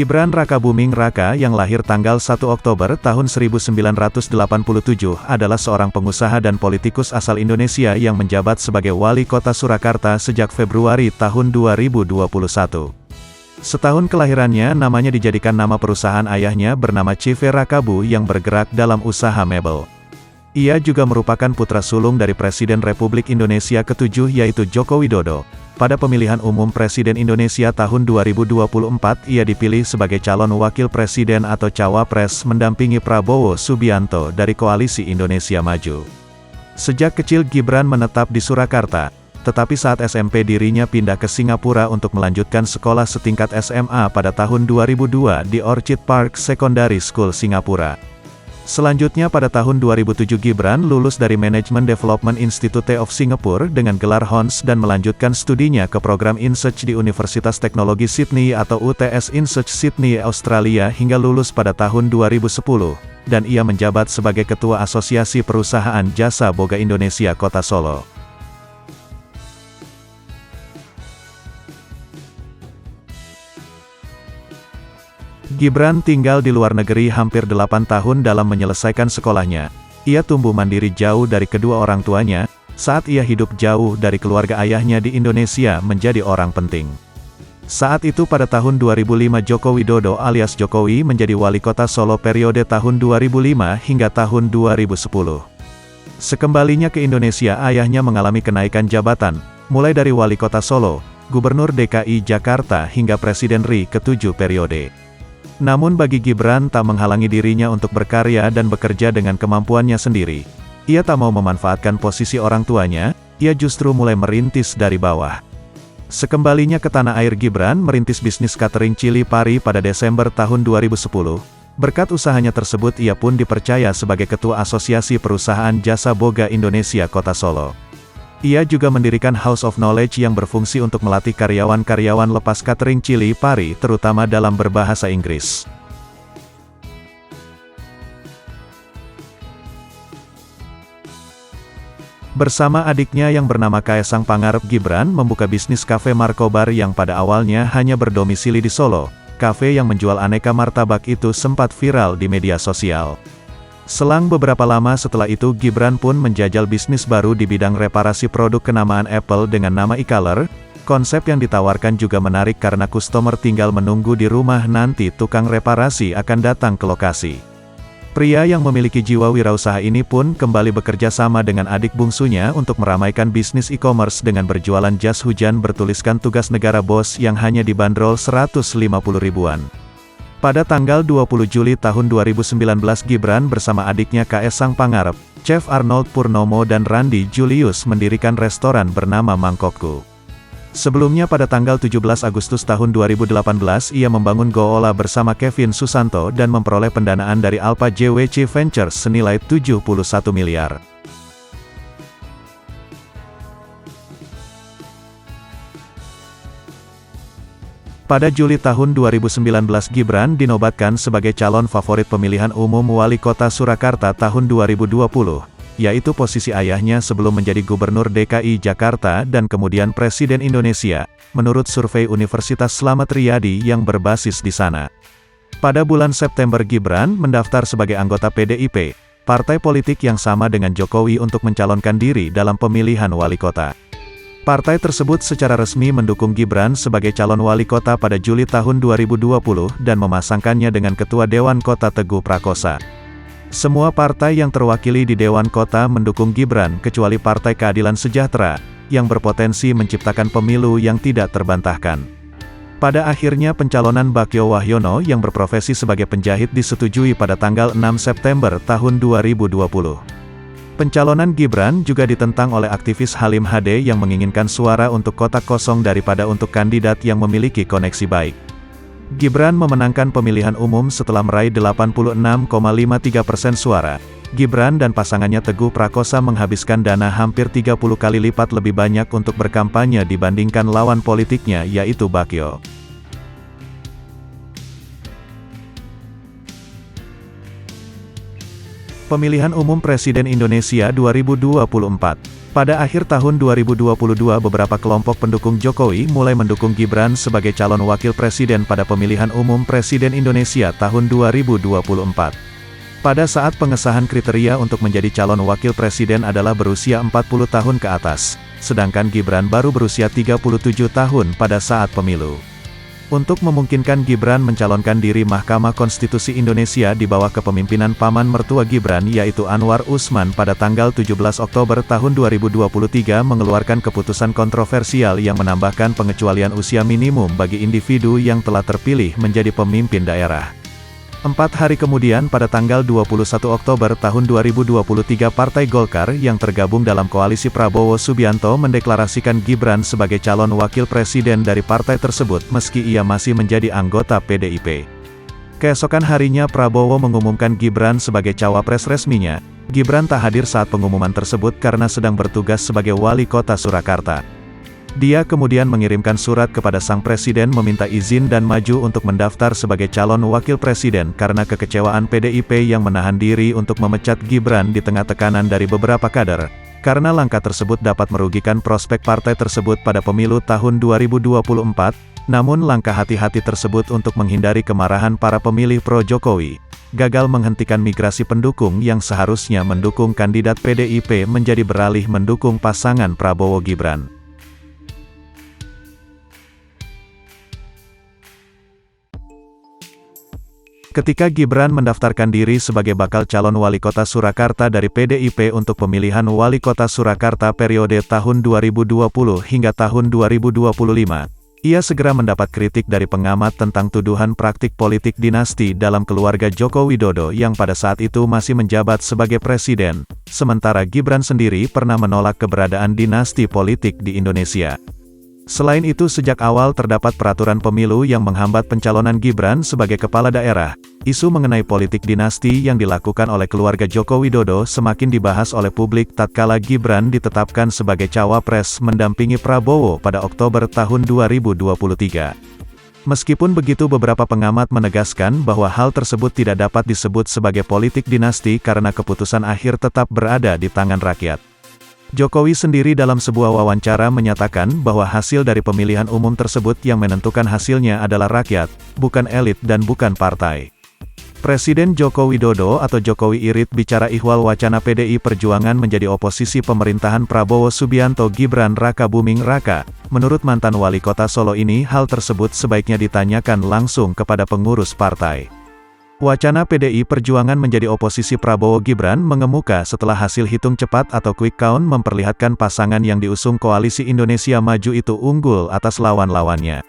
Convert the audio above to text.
Gibran Rakabuming Raka yang lahir tanggal 1 Oktober tahun 1987 adalah seorang pengusaha dan politikus asal Indonesia yang menjabat sebagai Wali Kota Surakarta sejak Februari tahun 2021. Setahun kelahirannya, namanya dijadikan nama perusahaan ayahnya bernama CV Rakabu yang bergerak dalam usaha mebel. Ia juga merupakan putra sulung dari Presiden Republik Indonesia ke-7 yaitu Joko Widodo. Pada pemilihan umum Presiden Indonesia tahun 2024, ia dipilih sebagai calon wakil presiden atau cawapres mendampingi Prabowo Subianto dari Koalisi Indonesia Maju. Sejak kecil Gibran menetap di Surakarta, tetapi saat SMP dirinya pindah ke Singapura untuk melanjutkan sekolah setingkat SMA pada tahun 2002 di Orchid Park Secondary School Singapura. Selanjutnya pada tahun 2007 Gibran lulus dari Management Development Institute of Singapore dengan gelar Hons dan melanjutkan studinya ke program InSearch di Universitas Teknologi Sydney atau UTS InSearch Sydney, Australia hingga lulus pada tahun 2010, dan ia menjabat sebagai Ketua Asosiasi Perusahaan Jasa Boga Indonesia Kota Solo. Gibran tinggal di luar negeri hampir 8 tahun dalam menyelesaikan sekolahnya. Ia tumbuh mandiri jauh dari kedua orang tuanya, saat ia hidup jauh dari keluarga ayahnya di Indonesia menjadi orang penting. Saat itu pada tahun 2005 Joko Widodo alias Jokowi menjadi Wali Kota Solo periode tahun 2005 hingga tahun 2010. Sekembalinya ke Indonesia ayahnya mengalami kenaikan jabatan, mulai dari Wali Kota Solo, Gubernur DKI Jakarta hingga Presiden RI ke-7 periode. Namun bagi Gibran tak menghalangi dirinya untuk berkarya dan bekerja dengan kemampuannya sendiri. Ia tak mau memanfaatkan posisi orang tuanya, ia justru mulai merintis dari bawah. Sekembalinya ke tanah air Gibran merintis bisnis catering Chili Pari pada Desember tahun 2010. Berkat usahanya tersebut ia pun dipercaya sebagai Ketua Asosiasi Perusahaan Jasa Boga Indonesia Kota Solo. Ia juga mendirikan House of Knowledge yang berfungsi untuk melatih karyawan-karyawan lepas catering Chili Pari terutama dalam berbahasa Inggris. Bersama adiknya yang bernama Kaesang Pangarep, Gibran membuka bisnis kafe Markobar yang pada awalnya hanya berdomisili di Solo. Kafe yang menjual aneka martabak itu sempat viral di media sosial. Selang beberapa lama setelah itu Gibran pun menjajal bisnis baru di bidang reparasi produk kenamaan Apple dengan nama e-color. Konsep yang ditawarkan juga menarik karena customer tinggal menunggu di rumah, nanti tukang reparasi akan datang ke lokasi. Pria yang memiliki jiwa wirausaha ini pun kembali bekerja sama dengan adik bungsunya untuk meramaikan bisnis e-commerce dengan berjualan jas hujan bertuliskan tugas negara bos yang hanya dibanderol 150 ribuan. Pada tanggal 20 Juli tahun 2019 Gibran bersama adiknya Kaesang Pangarep, Chef Arnold Purnomo dan Randy Julius mendirikan restoran bernama Mangkokku. Sebelumnya pada tanggal 17 Agustus tahun 2018 ia membangun Goola bersama Kevin Susanto dan memperoleh pendanaan dari Alpha JWC Ventures senilai 71 miliar. Pada Juli tahun 2019 Gibran dinobatkan sebagai calon favorit pemilihan umum Wali Kota Surakarta tahun 2020, yaitu posisi ayahnya sebelum menjadi Gubernur DKI Jakarta dan kemudian Presiden Indonesia, menurut survei Universitas Slamet Riyadi yang berbasis di sana. Pada bulan September Gibran mendaftar sebagai anggota PDIP, partai politik yang sama dengan Jokowi untuk mencalonkan diri dalam pemilihan wali kota. Partai tersebut secara resmi mendukung Gibran sebagai calon wali kota pada Juli tahun 2020 dan memasangkannya dengan Ketua Dewan Kota Teguh Prakosa. Semua partai yang terwakili di Dewan Kota mendukung Gibran kecuali Partai Keadilan Sejahtera, yang berpotensi menciptakan pemilu yang tidak terbantahkan. Pada akhirnya pencalonan Bagyo Wahyono yang berprofesi sebagai penjahit disetujui pada tanggal 6 September tahun 2020. Pencalonan Gibran juga ditentang oleh aktivis Halim Hade yang menginginkan suara untuk kotak kosong daripada untuk kandidat yang memiliki koneksi baik. Gibran memenangkan pemilihan umum setelah meraih 86,53% suara. Gibran dan pasangannya Teguh Prakosa menghabiskan dana hampir 30 kali lipat lebih banyak untuk berkampanye dibandingkan lawan politiknya yaitu Bagyo. Pemilihan Umum Presiden Indonesia 2024. Pada akhir tahun 2022 beberapa kelompok pendukung Jokowi mulai mendukung Gibran sebagai calon wakil presiden pada pemilihan umum presiden Indonesia tahun 2024. Pada saat pengesahan kriteria untuk menjadi calon wakil presiden adalah berusia 40 tahun ke atas, sedangkan Gibran baru berusia 37 tahun pada saat pemilu. Untuk memungkinkan Gibran mencalonkan diri Mahkamah Konstitusi Indonesia di bawah kepemimpinan paman mertua Gibran yaitu Anwar Usman pada tanggal 17 Oktober tahun 2023 mengeluarkan keputusan kontroversial yang menambahkan pengecualian usia minimum bagi individu yang telah terpilih menjadi pemimpin daerah. 4 hari kemudian pada tanggal 21 Oktober tahun 2023 Partai Golkar yang tergabung dalam koalisi Prabowo Subianto mendeklarasikan Gibran sebagai calon wakil presiden dari partai tersebut meski ia masih menjadi anggota PDIP. Keesokan harinya Prabowo mengumumkan Gibran sebagai cawapres resminya. Gibran tak hadir saat pengumuman tersebut karena sedang bertugas sebagai wali kota Surakarta. Dia kemudian mengirimkan surat kepada sang presiden meminta izin dan maju untuk mendaftar sebagai calon wakil presiden karena kekecewaan PDIP yang menahan diri untuk memecat Gibran di tengah tekanan dari beberapa kader. Karena langkah tersebut dapat merugikan prospek partai tersebut pada pemilu tahun 2024, namun langkah hati-hati tersebut untuk menghindari kemarahan para pemilih pro-Jokowi, gagal menghentikan migrasi pendukung yang seharusnya mendukung kandidat PDIP menjadi beralih mendukung pasangan Prabowo Gibran. Ketika Gibran mendaftarkan diri sebagai bakal calon wali kota Surakarta dari PDIP untuk pemilihan wali kota Surakarta periode tahun 2020 hingga tahun 2025, ia segera mendapat kritik dari pengamat tentang tuduhan praktik politik dinasti dalam keluarga Joko Widodo yang pada saat itu masih menjabat sebagai presiden, sementara Gibran sendiri pernah menolak keberadaan dinasti politik di Indonesia. Selain itu sejak awal terdapat peraturan pemilu yang menghambat pencalonan Gibran sebagai kepala daerah. Isu mengenai politik dinasti yang dilakukan oleh keluarga Joko Widodo semakin dibahas oleh publik tatkala Gibran ditetapkan sebagai cawapres mendampingi Prabowo pada Oktober tahun 2023. Meskipun begitu beberapa pengamat menegaskan bahwa hal tersebut tidak dapat disebut sebagai politik dinasti karena keputusan akhir tetap berada di tangan rakyat. Jokowi sendiri dalam sebuah wawancara menyatakan bahwa hasil dari pemilihan umum tersebut yang menentukan hasilnya adalah rakyat, bukan elit dan bukan partai. Presiden Joko Widodo atau Jokowi irit bicara ihwal wacana PDI Perjuangan menjadi oposisi pemerintahan Prabowo Subianto Gibran Raka Buming Raka. Menurut mantan wali kota Solo ini hal tersebut sebaiknya ditanyakan langsung kepada pengurus partai. Wacana PDI Perjuangan menjadi oposisi Prabowo Gibran mengemuka setelah hasil hitung cepat atau quick count memperlihatkan pasangan yang diusung Koalisi Indonesia Maju itu unggul atas lawan-lawannya.